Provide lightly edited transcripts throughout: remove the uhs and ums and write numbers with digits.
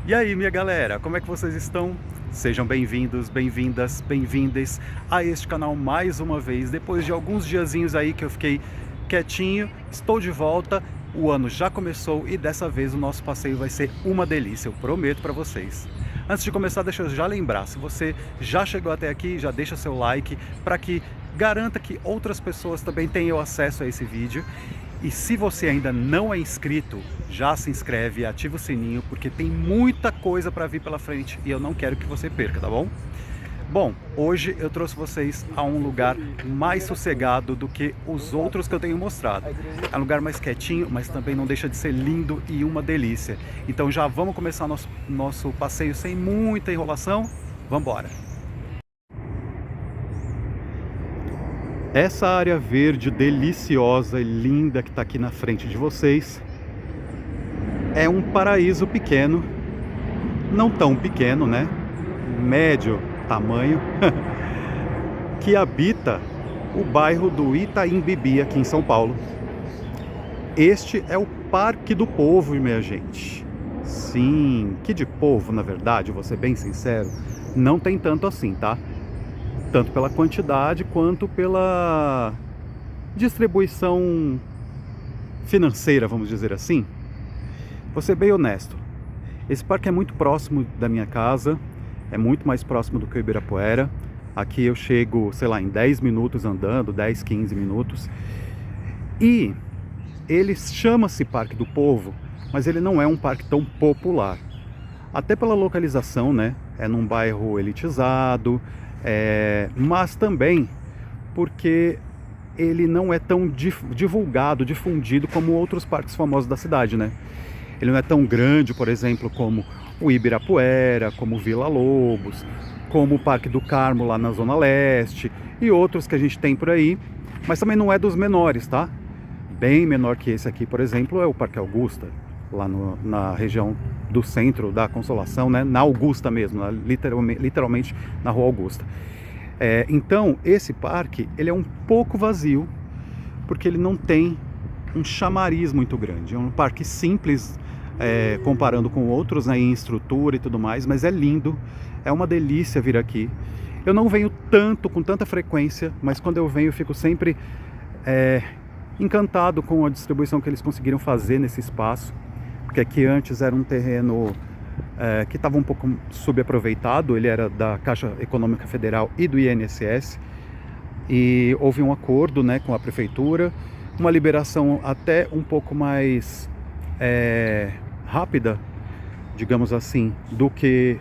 E aí, minha galera, como é que vocês estão? Sejam bem-vindos, bem-vindas, bem-vindes a este canal mais uma vez. Depois de alguns diazinhos aí que eu fiquei quietinho, estou de volta. O ano já começou e dessa vez o nosso passeio vai ser uma delícia, eu prometo para vocês. Antes de começar, deixa eu já lembrar, se você já chegou até aqui, já deixa seu like para que garanta que outras pessoas também tenham acesso a esse vídeo. E se você ainda não é inscrito, já se inscreve e ativa o sininho, porque tem muita coisa para vir pela frente e eu não quero que você perca, tá bom? Bom, hoje eu trouxe vocês a um lugar mais sossegado do que os outros que eu tenho mostrado. É um lugar mais quietinho, mas também não deixa de ser lindo e uma delícia. Então já vamos começar nosso passeio sem muita enrolação? Vamos embora! Essa área verde deliciosa e linda que está aqui na frente de vocês é um paraíso pequeno, não tão pequeno, né? Médio tamanho, que habita o bairro do Itaim Bibi, aqui em São Paulo. Este é o Parque do Povo, minha gente. Sim, que de povo, na verdade, vou ser bem sincero, não tem tanto assim, tá? Tanto pela quantidade quanto pela distribuição financeira, vamos dizer assim. Vou ser bem honesto, esse parque é muito próximo da minha casa, é muito mais próximo do que o Ibirapuera. Aqui eu chego, sei lá, em 10 minutos andando, 10, 15 minutos. E ele chama-se Parque do Povo, mas ele não é um parque tão popular. Até pela localização, né? É num bairro elitizado, mas também porque ele não é tão divulgado, difundido como outros parques famosos da cidade, né? Ele não é tão grande, por exemplo, como o Ibirapuera, como o Vila Lobos, como o Parque do Carmo lá na Zona Leste e outros que a gente tem por aí, mas também não é dos menores, tá? Bem menor que esse aqui, por exemplo, é o Parque Augusta, lá na região do centro da Consolação, né? Na Augusta mesmo, literalmente na Rua Augusta. Então, esse parque, ele é um pouco vazio, porque ele não tem um chamariz muito grande. É um parque simples, comparando com outros, né, em estrutura e tudo mais, mas é lindo, é uma delícia vir aqui. Eu não venho com tanta frequência, mas quando eu venho eu fico sempre encantado com a distribuição que eles conseguiram fazer nesse espaço, porque aqui antes era um terreno que estava um pouco subaproveitado, ele era da Caixa Econômica Federal e do INSS, e houve um acordo, né, com a prefeitura, uma liberação até um pouco mais rápida, digamos assim, do que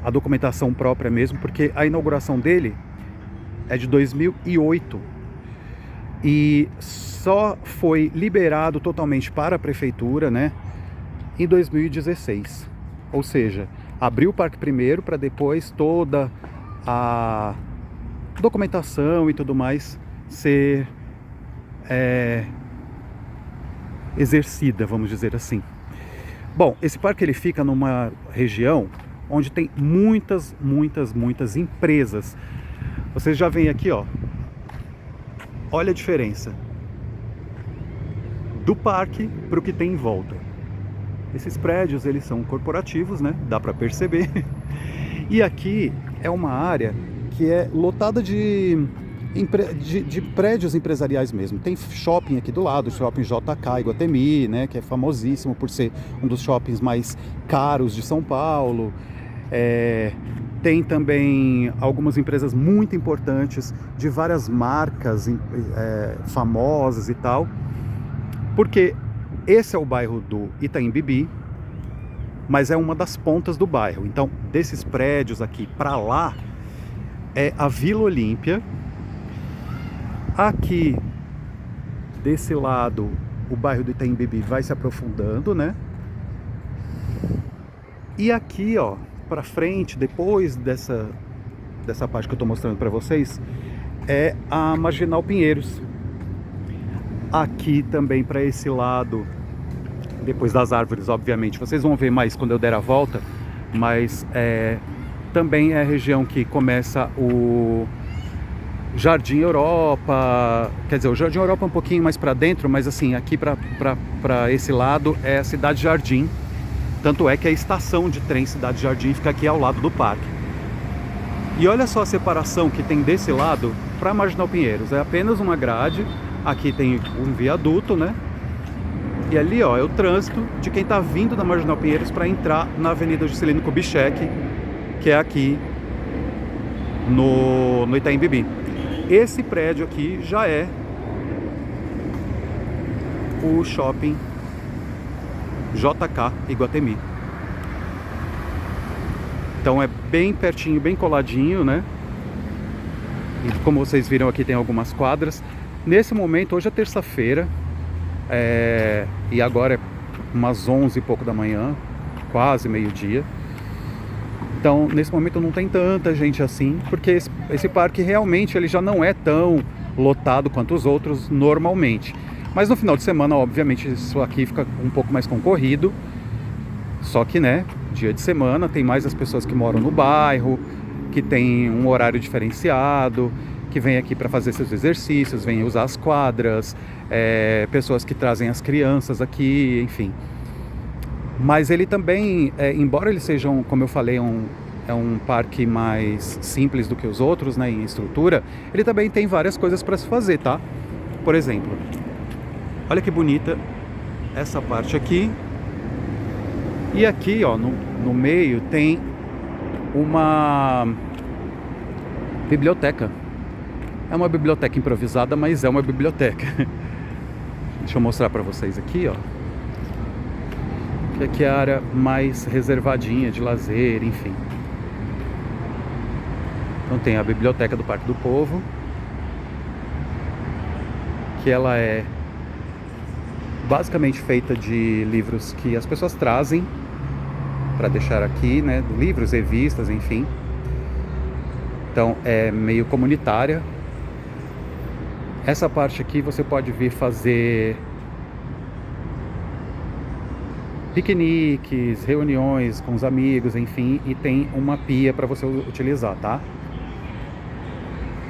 a documentação própria mesmo, porque a inauguração dele é de 2008 e só foi liberado totalmente para a prefeitura, né, em 2016. Ou seja, abriu o parque primeiro para depois toda a documentação e tudo mais ser exercida, vamos dizer assim. Bom, esse parque ele fica numa região onde tem muitas empresas. Vocês já veem aqui, ó. Olha a diferença do parque para o que tem em volta. Esses prédios, eles são corporativos, né? Dá para perceber. E aqui é uma área que é lotada de prédios empresariais mesmo. Tem shopping aqui do lado, o shopping JK Iguatemi, né, que é famosíssimo por ser um dos shoppings mais caros de São Paulo. Tem também algumas empresas muito importantes de várias marcas famosas e tal, porque esse é o bairro do Itaim Bibi, mas é uma das pontas do bairro. Então, desses prédios aqui para lá é a Vila Olímpia. Aqui desse lado o bairro do Itaim Bibi vai se aprofundando, né? E aqui, ó, para frente, depois dessa parte que eu tô mostrando para vocês, é a Marginal Pinheiros. Aqui também para esse lado, depois das árvores, obviamente, vocês vão ver mais quando eu der a volta, mas também é a região que começa o Jardim Europa, quer dizer, o Jardim Europa é um pouquinho mais para dentro, mas assim, aqui para esse lado é a Cidade Jardim, Tanto é que a estação de trem Cidade Jardim fica aqui ao lado do parque. E olha só a separação que tem desse lado para Marginal Pinheiros. É apenas uma grade. Aqui tem um viaduto, né? E ali, ó, é o trânsito de quem está vindo da Marginal Pinheiros para entrar na Avenida Juscelino Kubitschek, que é aqui no Itaim Bibi. Esse prédio aqui já é o shopping JK Iguatemi. Então é bem pertinho, bem coladinho, né? E como vocês viram aqui tem algumas quadras. Nesse momento, hoje é terça-feira, e agora é umas 11 e pouco da manhã, quase meio-dia. Então nesse momento não tem tanta gente assim, porque esse parque realmente ele já não é tão lotado quanto os outros normalmente. Mas no final de semana, obviamente, isso aqui fica um pouco mais concorrido. Só que, né, dia de semana tem mais as pessoas que moram no bairro, que tem um horário diferenciado, que vem aqui para fazer seus exercícios, vem usar as quadras, pessoas que trazem as crianças aqui, enfim. Mas ele também, embora ele seja, como eu falei, é um parque mais simples do que os outros, né, em estrutura, ele também tem várias coisas para se fazer, tá? Por exemplo, olha que bonita essa parte aqui. E aqui, ó, no meio tem uma biblioteca. É uma biblioteca improvisada, mas é uma biblioteca. Deixa eu mostrar para vocês aqui, ó. Que aqui é a área mais reservadinha de lazer, enfim. Então tem a biblioteca do Parque do Povo, que ela é basicamente feita de livros que as pessoas trazem para deixar aqui, né? Livros, revistas, enfim. Então é meio comunitária. Essa parte aqui você pode vir fazer piqueniques, reuniões com os amigos, enfim, e tem uma pia para você utilizar, tá?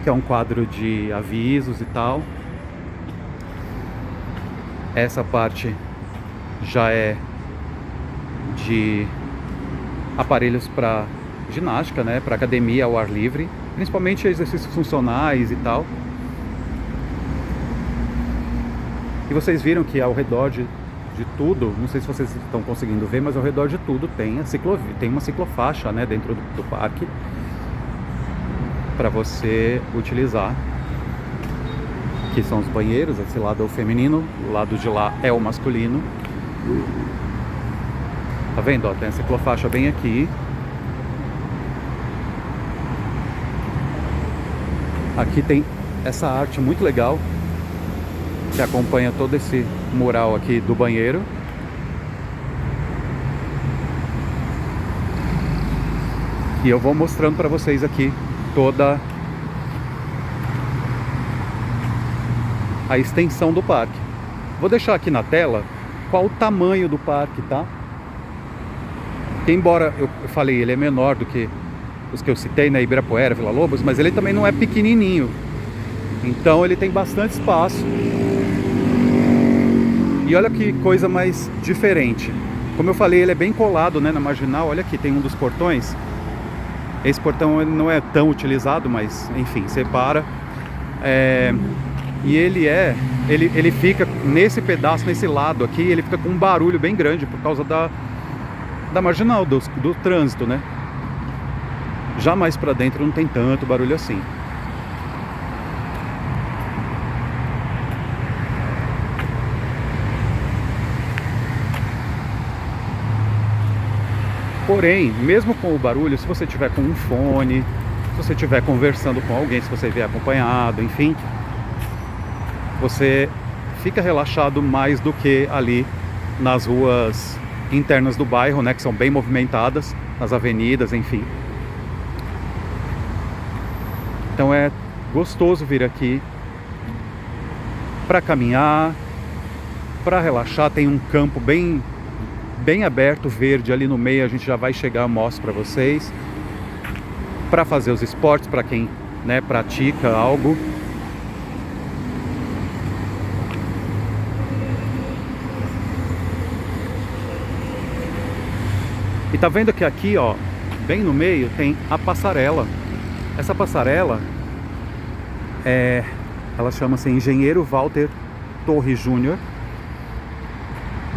Que é um quadro de avisos e tal. Essa parte já é de aparelhos para ginástica, né, para academia ao ar livre, principalmente exercícios funcionais e tal. E vocês viram que ao redor de tudo, não sei se vocês estão conseguindo ver, mas ao redor de tudo tem tem uma ciclofaixa, né, dentro do parque para você utilizar. Aqui são os banheiros, esse lado é o feminino, o lado de lá é o masculino. Tá vendo? Ó, tem a ciclofaixa bem aqui. Aqui tem essa arte muito legal que acompanha todo esse mural aqui do banheiro. E eu vou mostrando para vocês aqui toda a extensão do parque. Vou deixar aqui na tela qual o tamanho do parque, tá? Que embora eu falei, ele é menor do que os que eu citei, né, Ibirapuera, Vila Lobos, mas ele também não é pequenininho. Então ele tem bastante espaço. E olha que coisa mais diferente. Como eu falei, ele é bem colado, né, na marginal. Olha aqui, tem um dos portões. Esse portão ele não é tão utilizado, mas enfim, separa. E ele fica nesse pedaço, nesse lado aqui, ele fica com um barulho bem grande por causa da marginal, do trânsito, né? Já mais pra dentro não tem tanto barulho assim. Porém, mesmo com o barulho, se você tiver com um fone, se você estiver conversando com alguém, se você vier acompanhado, enfim, você fica relaxado mais do que ali nas ruas internas do bairro, né, que são bem movimentadas, nas avenidas, enfim. Então é gostoso vir aqui para caminhar, para relaxar. Tem um campo bem aberto, verde ali no meio. A gente já vai chegar, eu mostro para vocês, para fazer os esportes, para quem, né, pratica algo. E tá vendo que aqui, ó, bem no meio, tem a passarela. Essa passarela ela chama-se Engenheiro Walter Torres Júnior.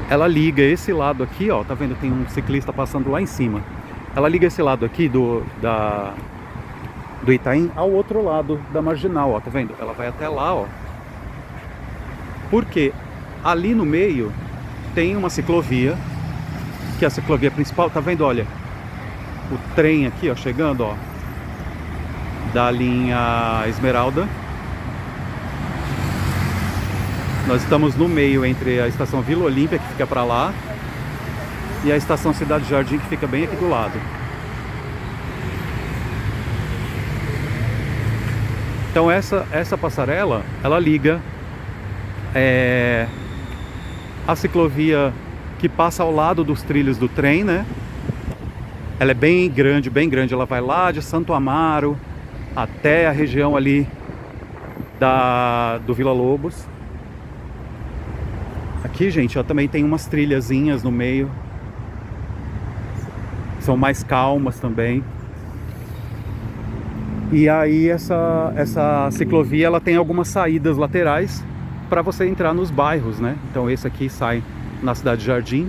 Ela liga esse lado aqui, ó, tá vendo? Tem um ciclista passando lá em cima. Ela liga esse lado aqui do Itaim ao outro lado da Marginal, ó, tá vendo? Ela vai até lá, ó. Porque ali no meio tem uma ciclovia, que é a ciclovia principal, tá vendo? Olha, o trem aqui, ó, chegando, ó, da linha Esmeralda. Nós estamos no meio entre a estação Vila Olímpia, que fica para lá, e a estação Cidade Jardim, que fica bem aqui do lado. Então essa passarela, ela liga a ciclovia que passa ao lado dos trilhos do trem, né? Ela é bem grande, ela vai lá de Santo Amaro até a região ali do Vila Lobos. Aqui, gente, ó, também tem umas trilhazinhas no meio. São mais calmas também. E aí essa ciclovia, ela tem algumas saídas laterais para você entrar nos bairros, né? Então esse aqui sai na Cidade Jardim.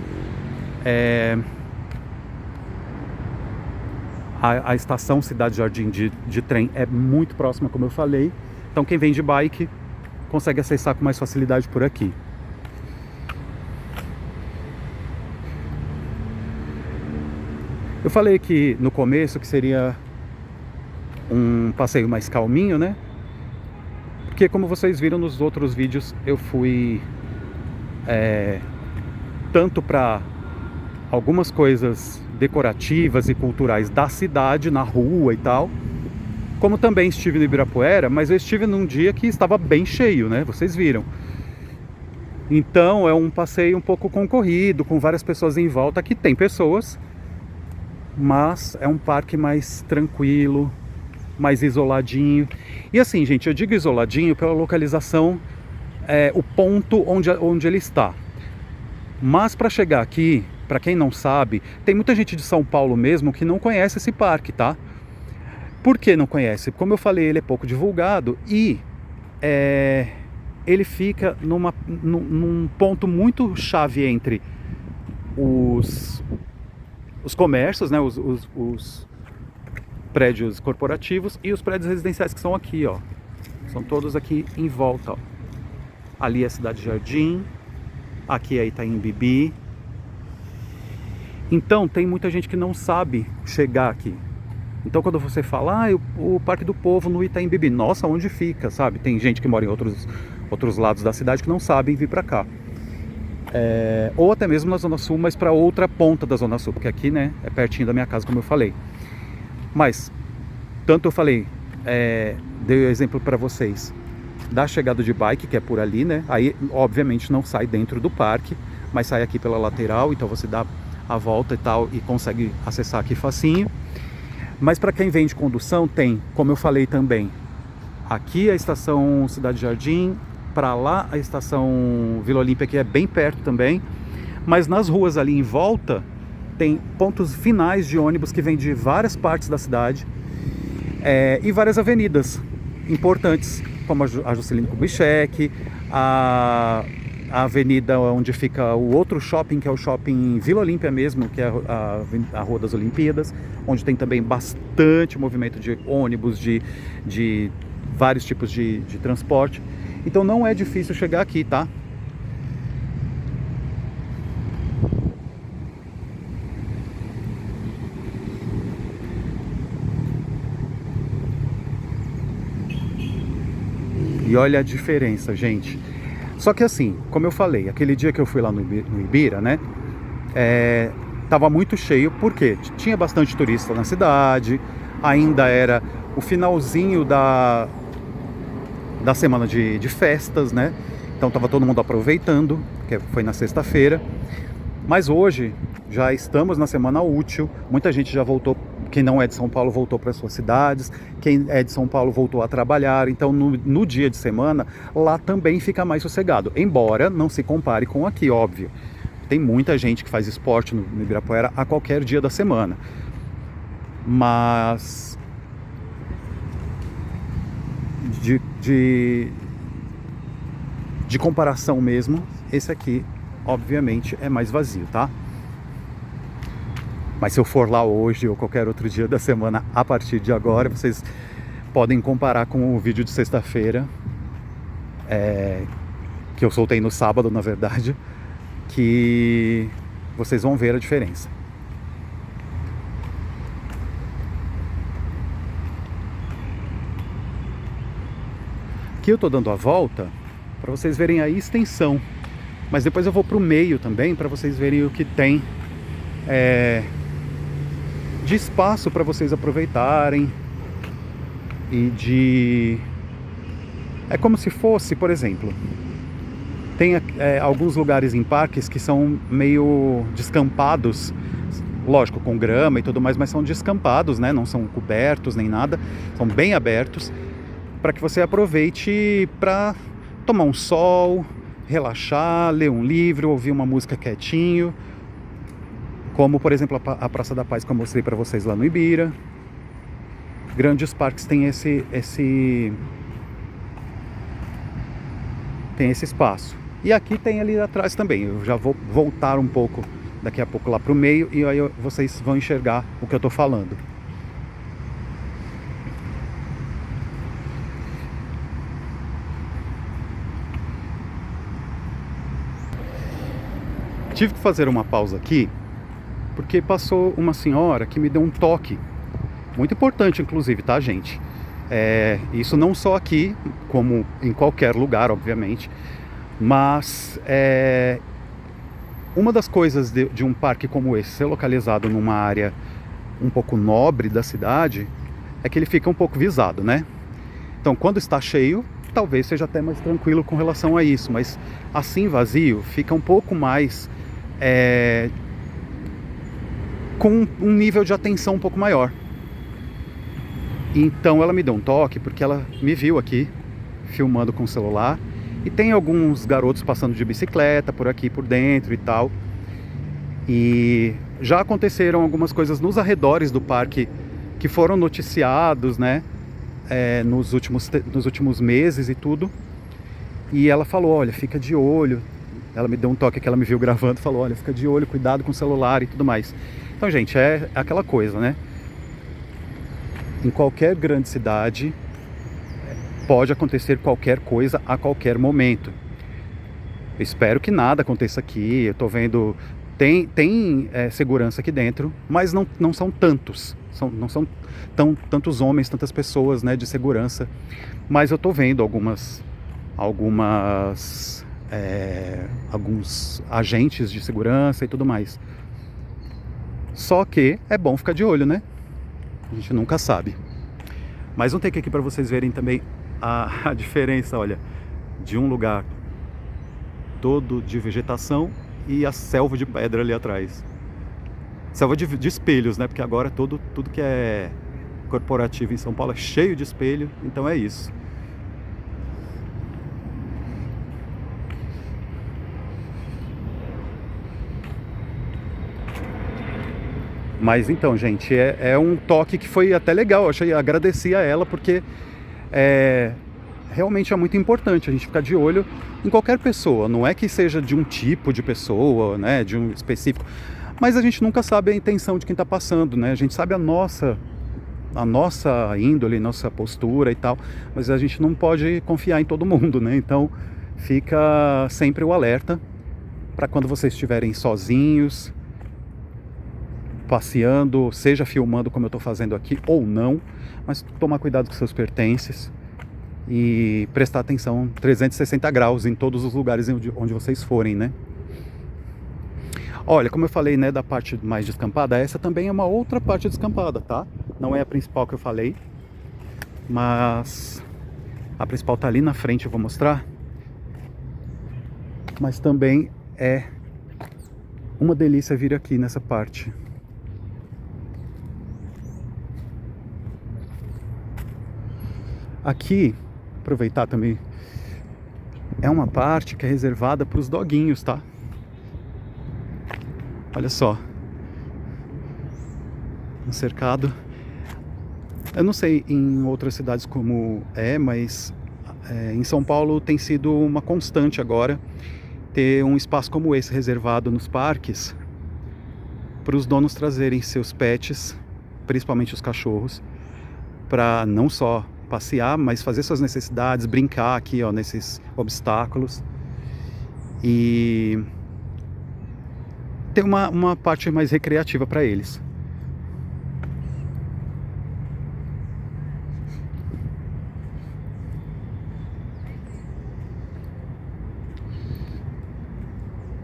A estação Cidade Jardim de trem é muito próxima, como eu falei. Então quem vem de bike consegue acessar com mais facilidade por aqui. Eu falei que no começo que seria um passeio mais calminho, né? Porque como vocês viram nos outros vídeos, eu fui tanto para algumas coisas decorativas e culturais da cidade, na rua e tal, como também estive no Ibirapuera, mas eu estive num dia que estava bem cheio, né? Vocês viram. Então é um passeio um pouco concorrido, com várias pessoas em volta. Aqui tem pessoas, mas é um parque mais tranquilo, mais isoladinho. E assim, gente, eu digo isoladinho pela localização, o ponto onde ele está. Mas para chegar aqui, para quem não sabe, tem muita gente de São Paulo mesmo que não conhece esse parque, tá? Por que não conhece? Como eu falei, ele é pouco divulgado e ele fica num ponto muito chave entre os comércios, né, os prédios corporativos e os prédios residenciais que são aqui, ó. São todos aqui em volta, ó. Ali é a Cidade Jardim, aqui é Itaim Bibi. Então tem muita gente que não sabe chegar aqui. Então quando você fala, o Parque do Povo no Itaim Bibi, nossa, onde fica, sabe? Tem gente que mora em outros lados da cidade que não sabem vir pra cá. Ou até mesmo na Zona Sul, mas para outra ponta da Zona Sul, porque aqui, né, é pertinho da minha casa, como eu falei. Mas, tanto eu falei, dei o exemplo para vocês da chegada de bike, que é por ali, né? Aí, obviamente, não sai dentro do parque, mas sai aqui pela lateral, então você dá a volta e tal, e consegue acessar aqui facinho. Mas para quem vem de condução, tem, como eu falei também, aqui a estação Cidade Jardim, para lá a estação Vila Olímpia, que é bem perto também, mas nas ruas ali em volta tem pontos finais de ônibus que vêm de várias partes da cidade, e várias avenidas importantes, como a Juscelino Kubitschek, a avenida onde fica o outro shopping, que é o shopping Vila Olímpia mesmo, que é a Rua das Olimpíadas, onde tem também bastante movimento de ônibus, de vários tipos de transporte. Então não é difícil chegar aqui, tá? E olha a diferença, gente. Só que assim, como eu falei, aquele dia que eu fui lá no Ibira, né? Tava muito cheio, porque tinha bastante turista na cidade, ainda era o finalzinho da semana de festas, né? Então tava todo mundo aproveitando, que foi na sexta-feira. Mas hoje já estamos na semana útil, muita gente já voltou, quem não é de São Paulo voltou para suas cidades, quem é de São Paulo voltou a trabalhar, então no dia de semana lá também fica mais sossegado, embora não se compare com aqui, óbvio. tem muita gente que faz esporte no Ibirapuera a qualquer dia da semana. Mas de comparação mesmo, esse aqui obviamente é mais vazio, tá? Mas se eu for lá hoje ou qualquer outro dia da semana a partir de agora, vocês podem comparar com o vídeo de sexta-feira, que eu soltei no sábado, na verdade, que vocês vão ver a diferença. Aqui eu tô dando a volta para vocês verem a extensão, mas depois eu vou para o meio também para vocês verem o que tem de espaço para vocês aproveitarem e é como se fosse, por exemplo, tem alguns lugares em parques que são meio descampados, lógico, com grama e tudo mais, mas são descampados, né? Não são cobertos nem nada, são bem abertos, para que você aproveite para tomar um sol, relaxar, ler um livro, ouvir uma música quietinho, como por exemplo a Praça da Paz que eu mostrei para vocês lá no Ibira. Grandes parques têm esse espaço. E aqui tem ali atrás também. Eu já vou voltar um pouco daqui a pouco lá para o meio e aí vocês vão enxergar o que eu estou falando. Tive que fazer uma pausa aqui, porque passou uma senhora que me deu um toque, muito importante inclusive, tá, gente? Isso não só aqui, como em qualquer lugar, obviamente, mas uma das coisas de um parque como esse ser localizado numa área um pouco nobre da cidade, é que ele fica um pouco visado, né? Então, quando está cheio, talvez seja até mais tranquilo com relação a isso, mas assim vazio, fica um pouco mais... com um nível de atenção um pouco maior. Então ela me deu um toque porque ela me viu aqui filmando com o celular e tem alguns garotos passando de bicicleta por aqui por dentro e tal, e já aconteceram algumas coisas nos arredores do parque que foram noticiados, né, nos últimos meses e tudo. E ela falou, olha, fica de olho. Ela me deu um toque que ela me viu gravando, falou, olha, fica de olho, cuidado com o celular e tudo mais. Então, gente, é aquela coisa, né? Em qualquer grande cidade pode acontecer qualquer coisa a qualquer momento. Eu espero que nada aconteça aqui. Eu tô vendo, tem segurança aqui dentro, mas não são tantos. Não são tantos homens, tantas pessoas, né, de segurança. Mas eu tô vendo alguns agentes de segurança e tudo mais. Só que é bom ficar de olho, né? A gente nunca sabe. Mas um take aqui para vocês verem também a diferença, olha, de um lugar todo de vegetação e a selva de pedra ali atrás. Selva de espelhos, né? Porque agora tudo que é corporativo em São Paulo é cheio de espelho, então é isso. Mas então, gente, é um toque que foi até legal. Eu agradeci a ela porque realmente é muito importante a gente ficar de olho em qualquer pessoa. Não é que seja de um tipo de pessoa, né, de um específico, mas a gente nunca sabe a intenção de quem está passando, né? A gente sabe a nossa índole, nossa postura e tal, mas a gente não pode confiar em todo mundo, né? Então fica sempre o alerta para quando vocês estiverem sozinhos, passeando, seja filmando como eu estou fazendo aqui ou não, mas tomar cuidado com seus pertences e prestar atenção 360 graus em todos os lugares onde vocês forem, né? Olha, como eu falei, né, da parte mais descampada, essa também é uma outra parte descampada, tá? Não é a principal que eu falei, mas a principal tá ali na frente, eu vou mostrar. Mas também é uma delícia vir aqui nessa parte. Aqui, aproveitar também, é uma parte que é reservada para os doguinhos, tá? Olha só, um cercado. Eu não sei em outras cidades como mas em São Paulo tem sido uma constante agora ter um espaço como esse reservado nos parques para os donos trazerem seus pets, principalmente os cachorros, para não só passear, mas fazer suas necessidades, brincar aqui, ó, nesses obstáculos e ter uma parte mais recreativa para eles.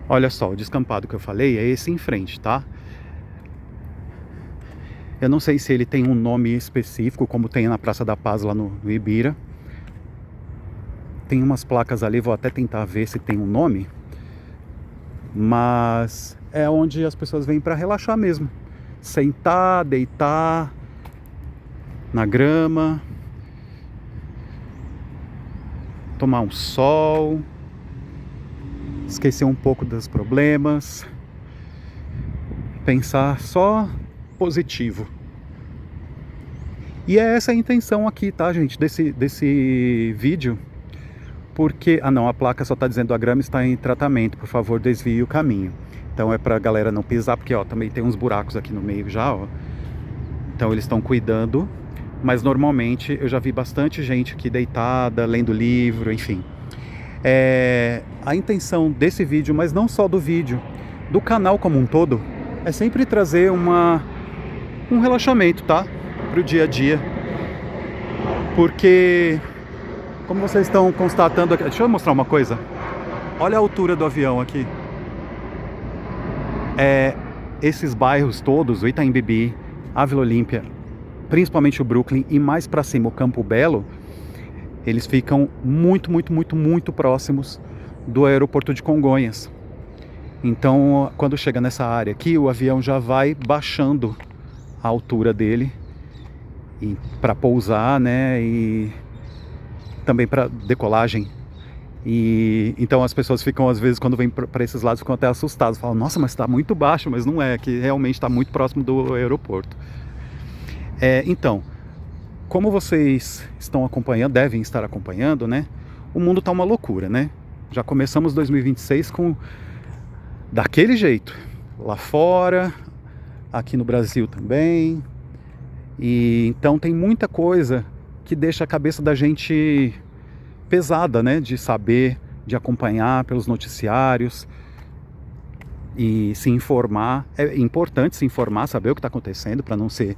Olha só, o descampado que eu falei é esse em frente, tá? Eu não sei se ele tem um nome específico, como tem na Praça da Paz lá no Ibira. Tem umas placas ali, vou até tentar ver se tem um nome. Mas é onde as pessoas vêm para relaxar mesmo. Sentar, deitar na grama, tomar um sol, esquecer um pouco dos problemas, pensar só positivo. E é essa a intenção aqui, tá, gente, desse vídeo. Porque, não, a placa só tá dizendo a grama está em tratamento, por favor desvie o caminho. Então é pra galera não pisar, porque ó, também tem uns buracos aqui no meio já, ó. Então eles estão cuidando, mas normalmente eu já vi bastante gente aqui deitada, lendo livro, enfim. A intenção desse vídeo, mas não só do vídeo, do canal como um todo, é sempre trazer um relaxamento, tá? Pro dia a dia. Porque, como vocês estão constatando aqui, deixa eu mostrar uma coisa. Olha a altura do avião aqui. Esses bairros todos, o Itaim Bibi, a Vila Olímpia, principalmente o Brooklyn e mais pra cima o Campo Belo, eles ficam muito, muito, muito, muito próximos do aeroporto de Congonhas. Então, quando chega nessa área aqui, o avião já vai baixando a altura dele para pousar, né? E também para decolagem. E então as pessoas ficam, às vezes, quando vêm para esses lados, ficam até assustadas. Falam, nossa, mas está muito baixo. Mas não é, que realmente está muito próximo do aeroporto. Então, como vocês estão acompanhando, devem estar acompanhando, né? O mundo está uma loucura, né? Já começamos 2026 daquele jeito. Lá fora, aqui no Brasil também. E então tem muita coisa que deixa a cabeça da gente pesada, né? De saber, de acompanhar pelos noticiários e se informar. É importante se informar, saber o que está acontecendo para não ser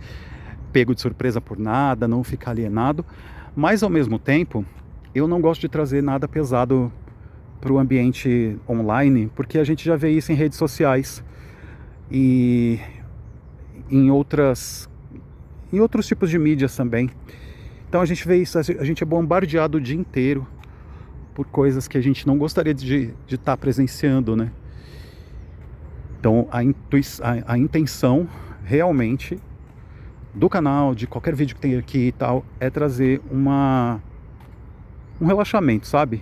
pego de surpresa por nada, não ficar alienado. Mas ao mesmo tempo, eu não gosto de trazer nada pesado para o ambiente online, porque a gente já vê isso em redes sociais e em outros tipos de mídias também. Então a gente vê isso, a gente é bombardeado o dia inteiro por coisas que a gente não gostaria de estar presenciando, né? Então a intenção realmente do canal, de qualquer vídeo que tem aqui e tal, é trazer um relaxamento, sabe?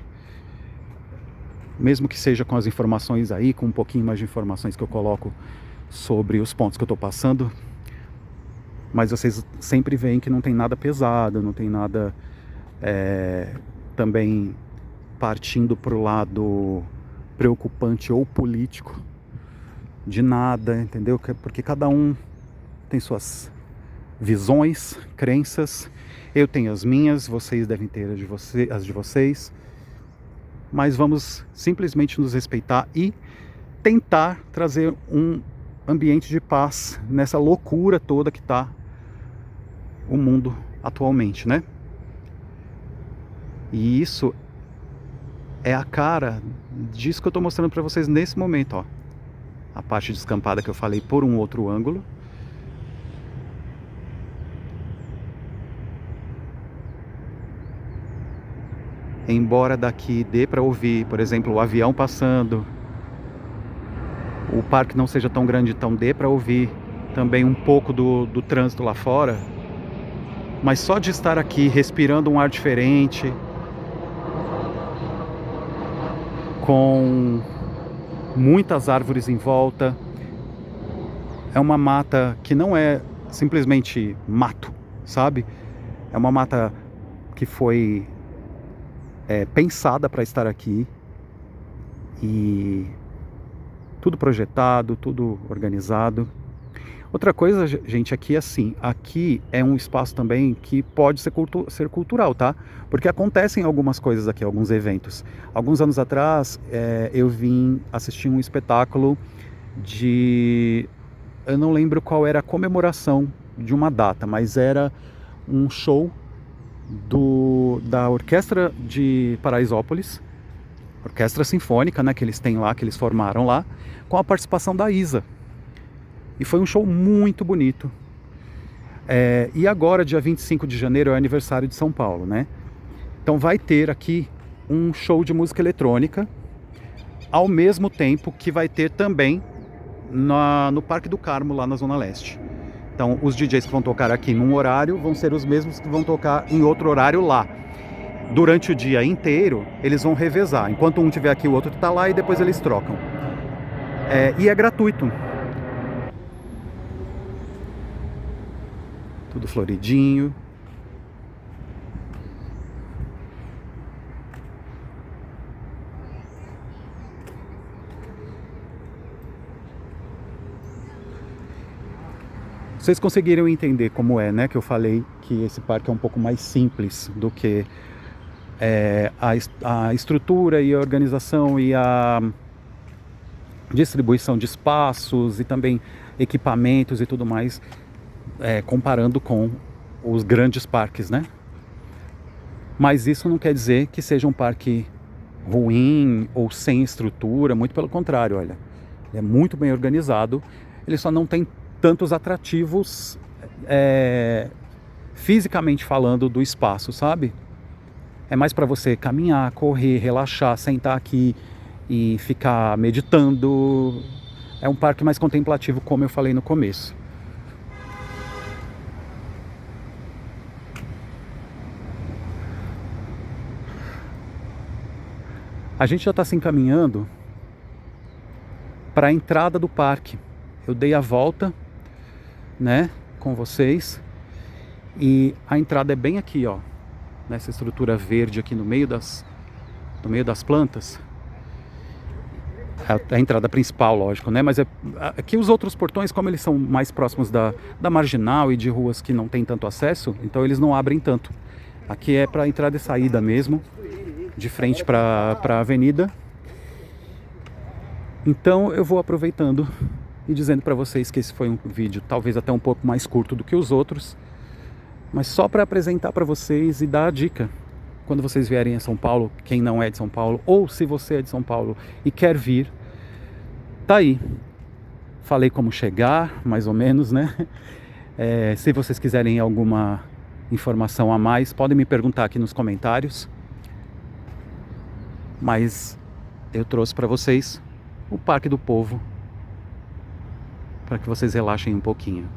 Mesmo que seja com as informações aí, com um pouquinho mais de informações que eu coloco sobre os pontos que eu tô passando. Mas vocês sempre veem que não tem nada pesado, não tem nada também partindo pro lado preocupante ou político de nada, entendeu? Porque cada um tem suas visões, crenças. Eu tenho as minhas, vocês devem ter as de vocês. Mas vamos simplesmente nos respeitar e tentar trazer um ambiente de paz nessa loucura toda que está o mundo atualmente, né? E isso é a cara disso que eu estou mostrando para vocês nesse momento, ó. A parte descampada que eu falei por um outro ângulo. Embora daqui dê para ouvir, por exemplo, o avião passando, o parque não seja tão grande, então dê para ouvir também um pouco do trânsito lá fora. Mas só de estar aqui respirando um ar diferente, com muitas árvores em volta, É uma mata que não é simplesmente mato, sabe? É uma mata que foi pensada para estar aqui e tudo projetado, tudo organizado. Outra coisa, gente, aqui é assim, aqui é um espaço também que pode ser cultural, tá? Porque acontecem algumas coisas aqui, alguns eventos. Alguns anos atrás, eu vim assistir um espetáculo eu não lembro qual era a comemoração de uma data, mas era um show da Orquestra de Paraisópolis, Orquestra Sinfônica, né, que eles têm lá, que eles formaram lá, com a participação da Isa. E foi um show muito bonito. E agora, dia 25 de janeiro, é o aniversário de São Paulo, né? Então vai ter aqui um show de música eletrônica, ao mesmo tempo que vai ter também no Parque do Carmo, lá na Zona Leste. Então, os DJs que vão tocar aqui num horário vão ser os mesmos que vão tocar em outro horário lá. Durante o dia inteiro, eles vão revezar. Enquanto um estiver aqui, o outro está lá e depois eles trocam. E é gratuito. Tudo floridinho. Vocês conseguiram entender como é, né? Que eu falei que esse parque é um pouco mais simples do que a estrutura e a organização e a distribuição de espaços e também equipamentos e tudo mais, comparando com os grandes parques, né? Mas isso não quer dizer que seja um parque ruim ou sem estrutura, muito pelo contrário, olha. Ele é muito bem organizado, ele só não tem tantos atrativos fisicamente falando do espaço, sabe? É mais para você caminhar, correr, relaxar, sentar aqui e ficar meditando. É um parque mais contemplativo, como eu falei no começo. A gente já está se encaminhando para a entrada do parque. Eu dei a volta, né, com vocês, e a entrada é bem aqui, ó, nessa estrutura verde aqui no meio das plantas. A entrada principal, lógico, né? Mas aqui os outros portões, como eles são mais próximos da marginal e de ruas que não tem tanto acesso, então eles não abrem tanto. Aqui é para entrada e saída mesmo, de frente para a avenida. Então eu vou aproveitando e dizendo para vocês que esse foi um vídeo talvez até um pouco mais curto do que os outros, mas só para apresentar para vocês e dar a dica. Quando vocês vierem a São Paulo, quem não é de São Paulo, ou se você é de São Paulo e quer vir, tá aí. Falei como chegar, mais ou menos, né? Se vocês quiserem alguma informação a mais, podem me perguntar aqui nos comentários. Mas eu trouxe para vocês o Parque do Povo, para que vocês relaxem um pouquinho.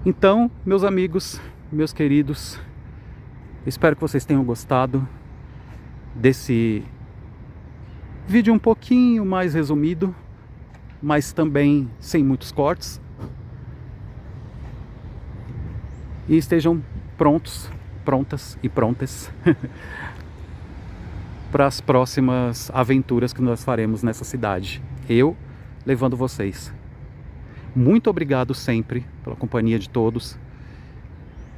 Então, meus amigos, meus queridos, espero que vocês tenham gostado desse vídeo um pouquinho mais resumido, mas também sem muitos cortes. E estejam prontas e prontas para as próximas aventuras que nós faremos nessa cidade. Eu levando vocês. Muito obrigado sempre pela companhia de todos,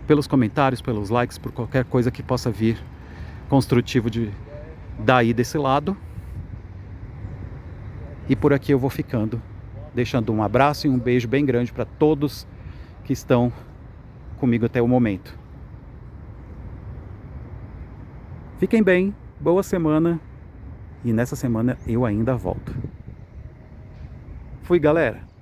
pelos comentários, pelos likes, por qualquer coisa que possa vir construtivo daí desse lado. E por aqui eu vou ficando, deixando um abraço e um beijo bem grande para todos que estão comigo até o momento. Fiquem bem, boa semana, e nessa semana eu ainda volto. Fui, galera!